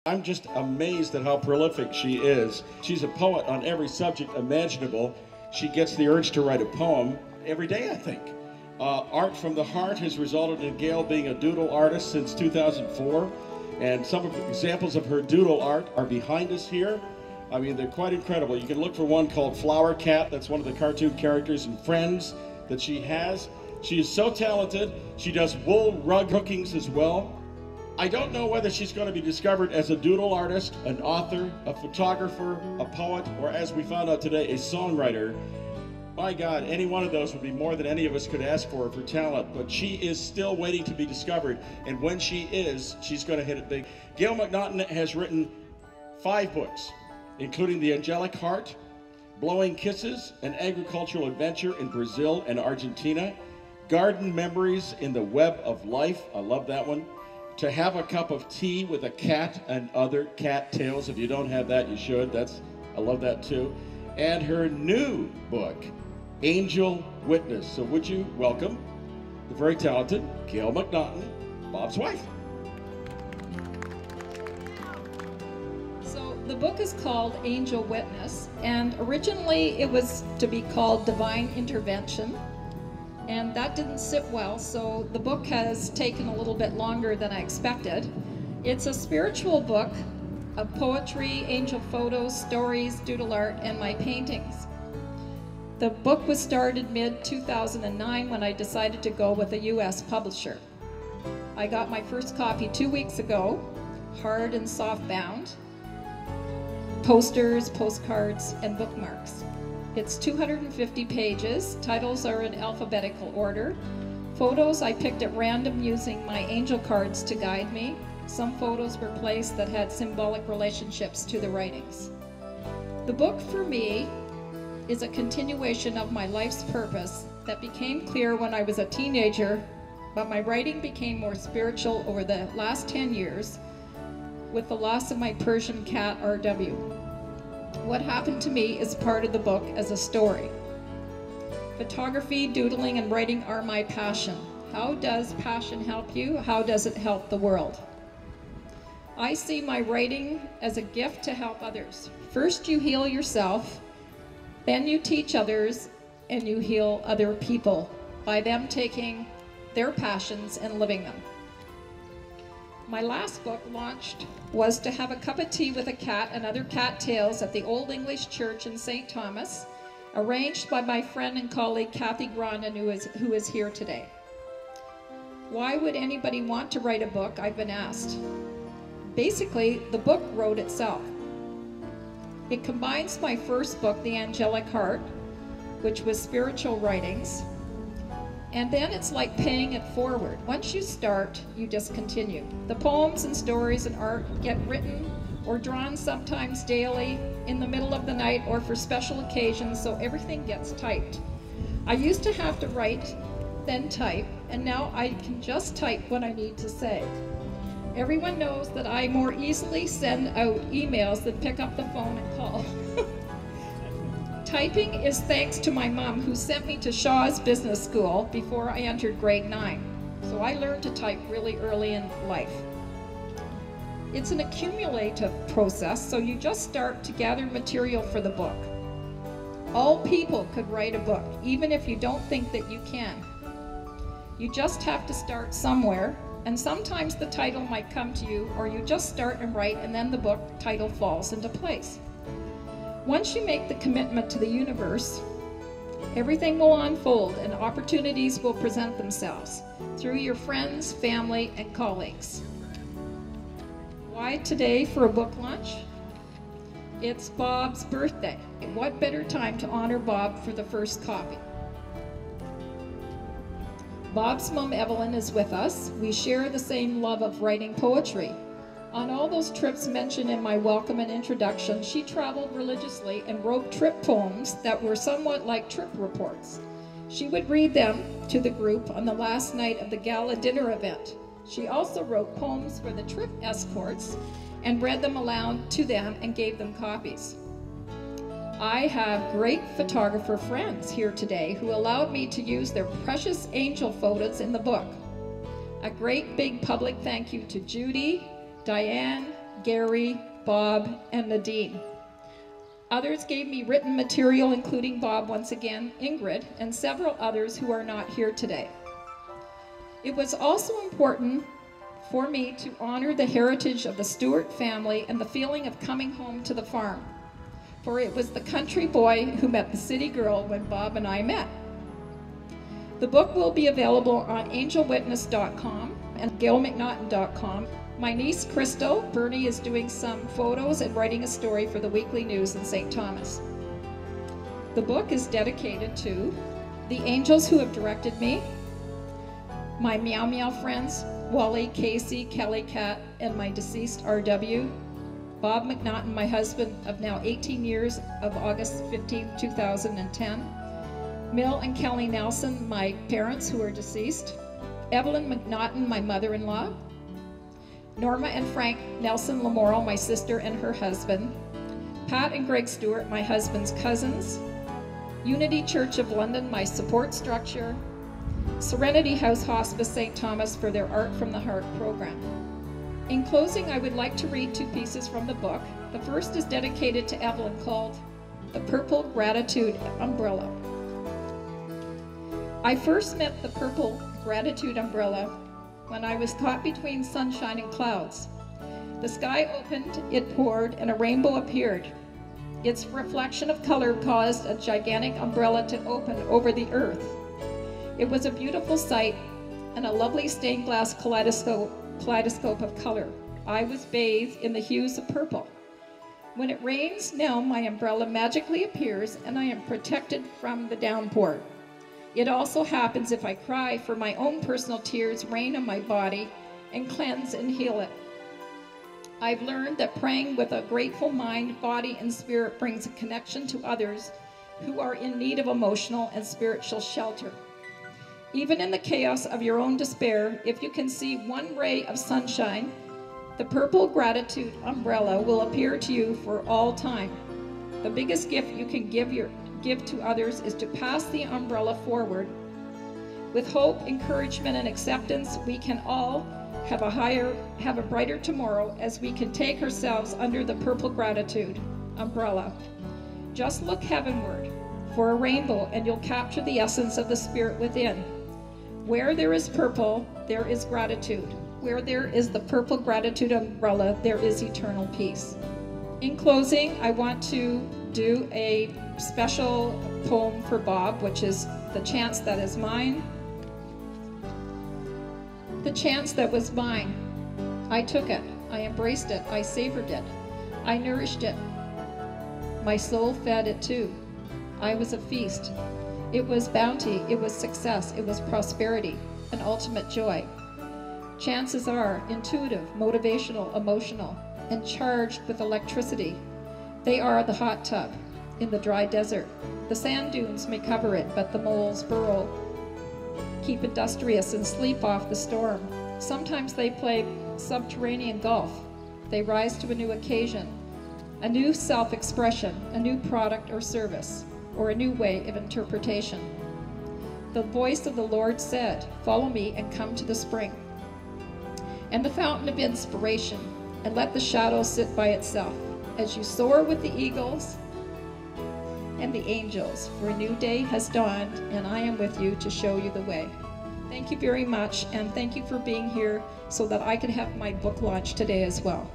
I'm just amazed at how prolific she is. She's a poet on every subject imaginable. She gets the urge to write a poem every day, I think. Art from the Heart has resulted in Gail being a doodle artist since 2004. And some of the examples of her doodle art are behind us here. I mean, they're quite incredible. You can look for one called Flower Cat. That's one of the cartoon characters in Friends that she has. She is so talented. She does wool rug hookings as well. I don't know whether she's going to be discovered as a doodle artist, an author, a photographer, a poet, or as we found out today, a songwriter. My God, any one of those would be more than any of us could ask for talent, but she is still waiting to be discovered, and when she is, she's going to hit it big. Gail McNaughton has written 5 books, including The Angelic Heart, Blowing Kisses, An Agricultural Adventure in Brazil and Argentina, Garden Memories in the Web of Life, I love that one, To Have a Cup of Tea with a Cat and Other Cat Tales. If you don't have that, you should. I love that too. And her new book, Angel Witness. So would you welcome the very talented Gail McNaughton, Bob's wife. So the book is called Angel Witness, and originally it was to be called Divine Intervention. And that didn't sit well, so the book has taken a little bit longer than I expected. It's a spiritual book of poetry, angel photos, stories, doodle art, and my paintings. The book was started mid-2009 when I decided to go with a US publisher. I got my first copy 2 weeks ago, hard and soft bound, posters, postcards, and bookmarks. It's 250 pages. Titles are in alphabetical order. Photos I picked at random using my angel cards to guide me. Some photos were placed that had symbolic relationships to the writings. The book for me is a continuation of my life's purpose that became clear when I was a teenager, but my writing became more spiritual over the last 10 years with the loss of my Persian cat, RW. What happened to me is part of the book as a story. Photography, doodling, and writing are my passion. How does passion help you? How does it help the world? I see my writing as a gift to help others. First you heal yourself, then you teach others, and you heal other people by them taking their passions and living them. My last book launched was To Have a Cup of Tea with a Cat and Other Cat Tales at the Old English Church in St. Thomas, arranged by my friend and colleague Kathy Grondin, who is here today. Why would anybody want to write a book, I've been asked. Basically, the book wrote itself. It combines my first book, The Angelic Heart, which was spiritual writings, and then it's like paying it forward. Once you start, you just continue. The poems and stories and art get written or drawn sometimes daily, in the middle of the night, or for special occasions, so everything gets typed. I used to have to write, then type, and now I can just type what I need to say. Everyone knows that I more easily send out emails than pick up the phone and call. Typing is thanks to my mom, who sent me to Shaw's Business School before I entered grade 9. So I learned to type really early in life. It's an accumulative process, so you just start to gather material for the book. All people could write a book, even if you don't think that you can. You just have to start somewhere, and sometimes the title might come to you, or you just start and write, and then the book title falls into place. Once you make the commitment to the universe, everything will unfold and opportunities will present themselves through your friends, family, and colleagues. Why today for a book launch? It's Bob's birthday. What better time to honor Bob for the first copy? Bob's mom, Evelyn, is with us. We share the same love of writing poetry. On all those trips mentioned in my welcome and introduction, she traveled religiously and wrote trip poems that were somewhat like trip reports. She would read them to the group on the last night of the gala dinner event. She also wrote poems for the trip escorts and read them aloud to them and gave them copies. I have great photographer friends here today who allowed me to use their precious angel photos in the book. A great big public thank you to Judy, Diane, Gary, Bob, and Nadine. Others gave me written material, including Bob once again, Ingrid, and several others who are not here today. It was also important for me to honor the heritage of the Stewart family and the feeling of coming home to the farm, for it was the country boy who met the city girl when Bob and I met. The book will be available on angelwitness.com and gailmcnaughton.com. My niece Crystal, Bernie, is doing some photos and writing a story for the Weekly News in St. Thomas. The book is dedicated to the angels who have directed me, my Meow Meow friends, Wally, Casey, Kelly Cat, and my deceased RW, Bob McNaughton, my husband of now 18 years, of August 15, 2010, Mill and Kelly Nelson, my parents who are deceased, Evelyn McNaughton, my mother-in-law, Norma and Frank Nelson Lamoral, my sister and her husband, Pat and Greg Stewart, my husband's cousins, Unity Church of London, my support structure, Serenity House Hospice St. Thomas for their Art from the Heart program. In closing, I would like to read two pieces from the book. The first is dedicated to Evelyn, called The Purple Gratitude Umbrella. I first met the Purple Gratitude Umbrella when I was caught between sunshine and clouds. The sky opened, it poured, and a rainbow appeared. Its reflection of color caused a gigantic umbrella to open over the earth. It was a beautiful sight and a lovely stained glass kaleidoscope of color. I was bathed in the hues of purple. When it rains, now my umbrella magically appears and I am protected from the downpour. It also happens if I cry, for my own personal tears rain on my body and cleanse and heal it. I've learned that praying with a grateful mind, body, and spirit brings a connection to others who are in need of emotional and spiritual shelter. Even in the chaos of your own despair, if you can see one ray of sunshine, the Purple Gratitude Umbrella will appear to you for all time. The biggest gift you can give to others is to pass the umbrella forward. With hope, encouragement, and acceptance, we can all have a brighter tomorrow as we can take ourselves under the Purple Gratitude Umbrella. Just look heavenward for a rainbow and you'll capture the essence of the spirit within. Where there is purple, there is gratitude. Where there is the Purple Gratitude Umbrella, there is eternal peace. In closing, I want to do a special poem for Bob, which is The Chance That Is Mine. The chance that was mine, I took it, I embraced it, I savored it, I nourished it. My soul fed it too. I was a feast. It was bounty, it was success, it was prosperity, and ultimate joy. Chances are intuitive, motivational, emotional, and charged with electricity. They are the hot tub in the dry desert. The sand dunes may cover it, but the moles burrow, keep industrious, and sleep off the storm. Sometimes they play subterranean golf. They rise to a new occasion, a new self-expression, a new product or service, or a new way of interpretation. The voice of the Lord said, "Follow me and come to the spring and the fountain of inspiration, and let the shadow sit by itself as you soar with the eagles and the angels, for a new day has dawned and I am with you to show you the way." Thank you very much, and thank you for being here so that I could have my book launch today as well.